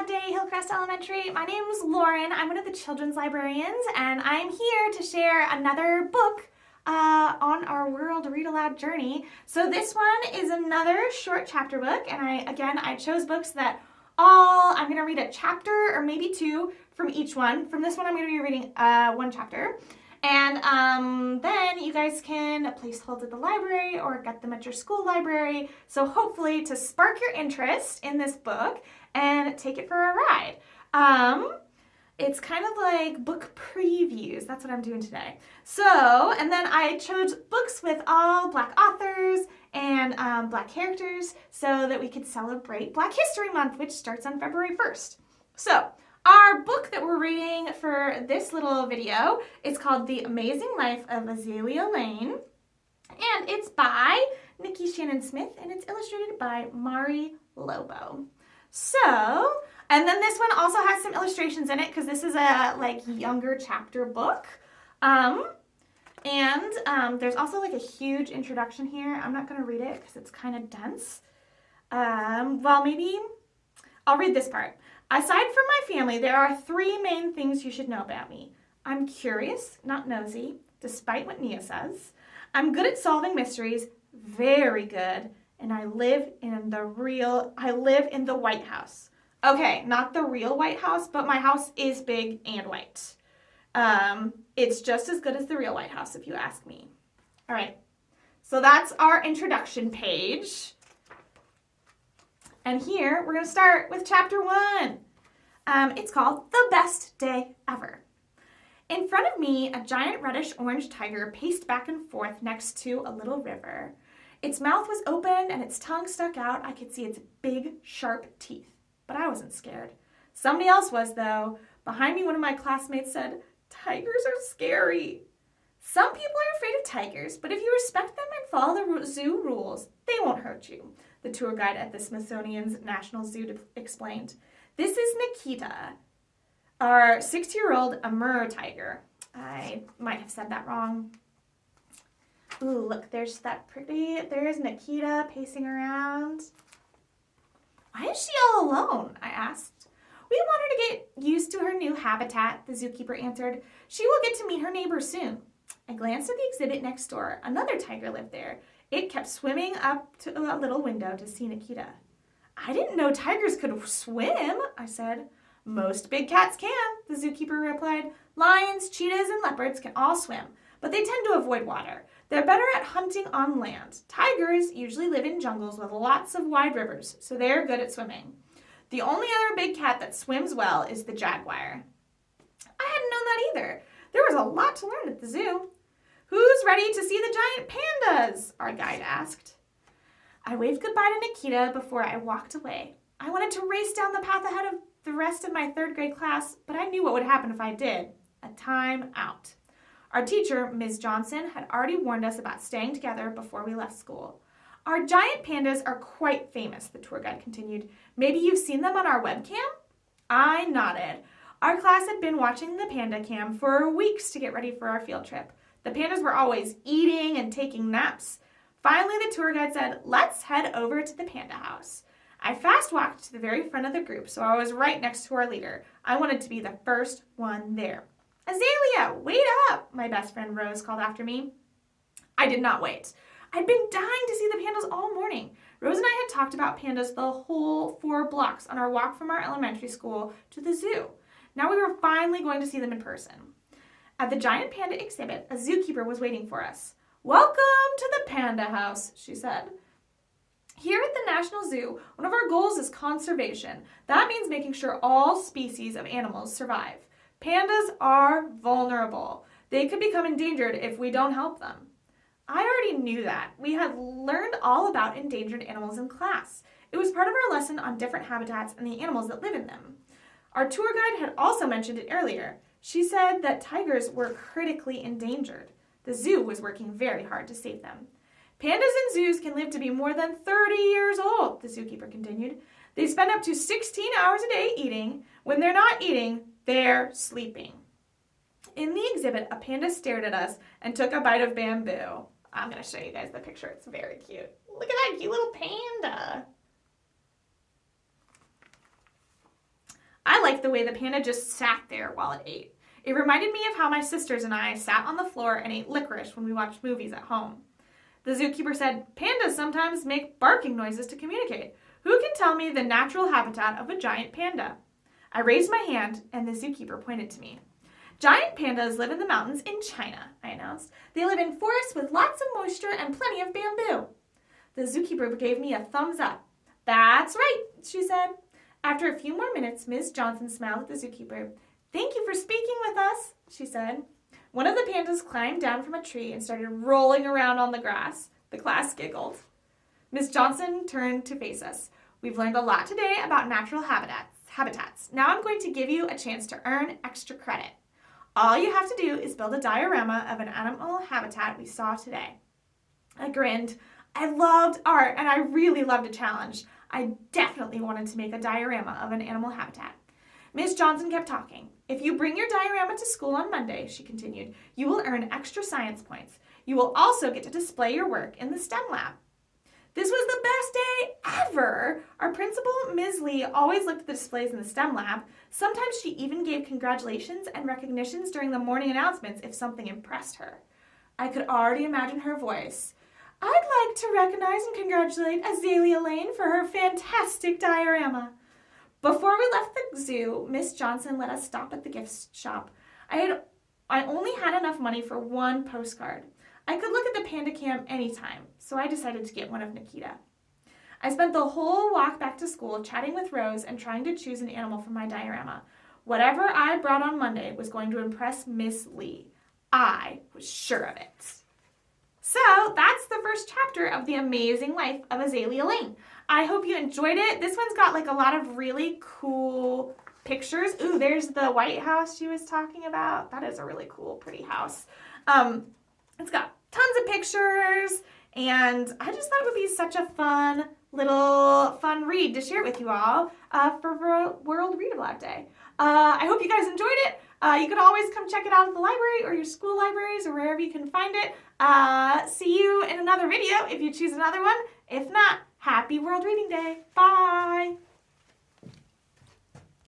Dog Day, Hillcrest Elementary. My name is Lauren. I'm one of the children's librarians, and I'm here to share another book on our World Read Aloud journey. So this one is another short chapter book, and I chose books that I'm going to read a chapter or maybe two from each one. From this one, I'm going to be reading one chapter. And then you guys can place holds at the library or get them at your school library. So hopefully to spark your interest in this book and take it for a ride. It's kind of like book previews. That's what I'm doing today. So, and then I chose books with all Black authors and Black characters so that we could celebrate Black History Month, which starts on February 1st. So, our book that we're reading for this little video is called The Amazing Life of Azaleah Lane, and it's by Nikki, Shannon Smith, and it's illustrated by Mari Lobo. So, and then this one also has some illustrations in it because this is a younger chapter book. There's also a huge introduction here. I'm not going to read it because it's kind of dense. Maybe I'll read this part. Aside from my family, there are 3 main things you should know about me. I'm curious, not nosy, despite what Nia says. I'm good at solving mysteries, very good, and I live in the White House. Okay, not the real White House, but my house is big and white. It's just as good as the real White House, if you ask me. All right, so that's our introduction page. And here, we're going to start with chapter 1. It's called The Best Day Ever. In front of me, a giant reddish-orange tiger paced back and forth next to a little river. Its mouth was open and its tongue stuck out. I could see its big, sharp teeth, but I wasn't scared. Somebody else was, though. Behind me, one of my classmates said, "Tigers are scary." Some people are afraid of tigers, but if you respect them and follow the zoo rules, they won't hurt you, the tour guide at the Smithsonian's National Zoo explained. This is Nikita, our 6-year-old Amur tiger. I might have said that wrong. Ooh, look, there's Nikita pacing around. Why is she all alone? I asked. We want her to get used to her new habitat, the zookeeper answered. She will get to meet her neighbors soon. I glanced at the exhibit next door. Another tiger lived there. It kept swimming up to a little window to see Nikita. I didn't know tigers could swim, I said. Most big cats can, the zookeeper replied. Lions, cheetahs, and leopards can all swim, but they tend to avoid water. They're better at hunting on land. Tigers usually live in jungles with lots of wide rivers, so they're good at swimming. The only other big cat that swims well is the jaguar. I hadn't known that either. There was a lot to learn at the zoo. Who's ready to see the giant pandas? Our guide asked. I waved goodbye to Nikita before I walked away. I wanted to race down the path ahead of the rest of my 3rd grade class, but I knew what would happen if I did. A time out. Our teacher, Ms. Johnson, had already warned us about staying together before we left school. Our giant pandas are quite famous, the tour guide continued. Maybe you've seen them on our webcam? I nodded. Our class had been watching the panda cam for weeks to get ready for our field trip. The pandas were always eating and taking naps. Finally, the tour guide said, let's head over to the panda house. I fast walked to the very front of the group, so I was right next to our leader. I wanted to be the first one there. Azaleah, wait up, my best friend Rose called after me. I did not wait. I'd been dying to see the pandas all morning. Rose and I had talked about pandas the whole 4 blocks on our walk from our elementary school to the zoo. Now we were finally going to see them in person. At the giant panda exhibit, a zookeeper was waiting for us. Welcome to the panda house, she said. Here at the National Zoo, one of our goals is conservation. That means making sure all species of animals survive. Pandas are vulnerable. They could become endangered if we don't help them. I already knew that. We had learned all about endangered animals in class. It was part of our lesson on different habitats and the animals that live in them. Our tour guide had also mentioned it earlier. She said that tigers were critically endangered. The zoo was working very hard to save them. Pandas in zoos can live to be more than 30 years old, the zookeeper continued. They spend up to 16 hours a day eating. When they're not eating, they're sleeping. In the exhibit, a panda stared at us and took a bite of bamboo. I'm going to show you guys the picture. It's very cute. Look at that cute little panda. liked the way the panda just sat there while it ate. It reminded me of how my sisters and I sat on the floor and ate licorice when we watched movies at home. The zookeeper said, "Pandas sometimes make barking noises to communicate. Who can tell me the natural habitat of a giant panda?" I raised my hand, and the zookeeper pointed to me. "Giant pandas live in the mountains in China," I announced. "They live in forests with lots of moisture and plenty of bamboo." The zookeeper gave me a thumbs up. "That's right," she said. After a few more minutes, Ms. Johnson smiled at the zookeeper. "Thank you for speaking with us," she said. One of the pandas climbed down from a tree and started rolling around on the grass. The class giggled. Ms. Johnson turned to face us. "We've learned a lot today about natural habitats. Now I'm going to give you a chance to earn extra credit. All you have to do is build a diorama of an animal habitat we saw today." I grinned. I loved art, and I really loved a challenge. I definitely wanted to make a diorama of an animal habitat. Ms. Johnson kept talking. "If you bring your diorama to school on Monday," she continued, "you will earn extra science points. You will also get to display your work in the STEM lab." This was the best day ever! Our principal, Ms. Lee, always looked at the displays in the STEM lab. Sometimes she even gave congratulations and recognitions during the morning announcements if something impressed her. I could already imagine her voice. "I'd like to recognize and congratulate Azaleah Lane for her fantastic diorama." Before we left the zoo, Miss Johnson let us stop at the gift shop. I only had enough money for one postcard. I could look at the panda cam anytime, so I decided to get one of Nikita. I spent the whole walk back to school chatting with Rose and trying to choose an animal for my diorama. Whatever I brought on Monday was going to impress Miss Lee. I was sure of it. So that's the first chapter of The Amazing Life of Azaleah Lane. I hope you enjoyed it. This one's got like a lot of really cool pictures. Ooh, there's the White House she was talking about. That is a really cool, pretty house. It's got tons of pictures, and I just thought it would be such a fun read to share with you all for World Read-A-Lot Day. I hope you guys enjoyed it. You can always come check it out at the library or your school libraries or wherever you can find it. See you in another video if you choose another one. If not, happy World Reading Day. Bye!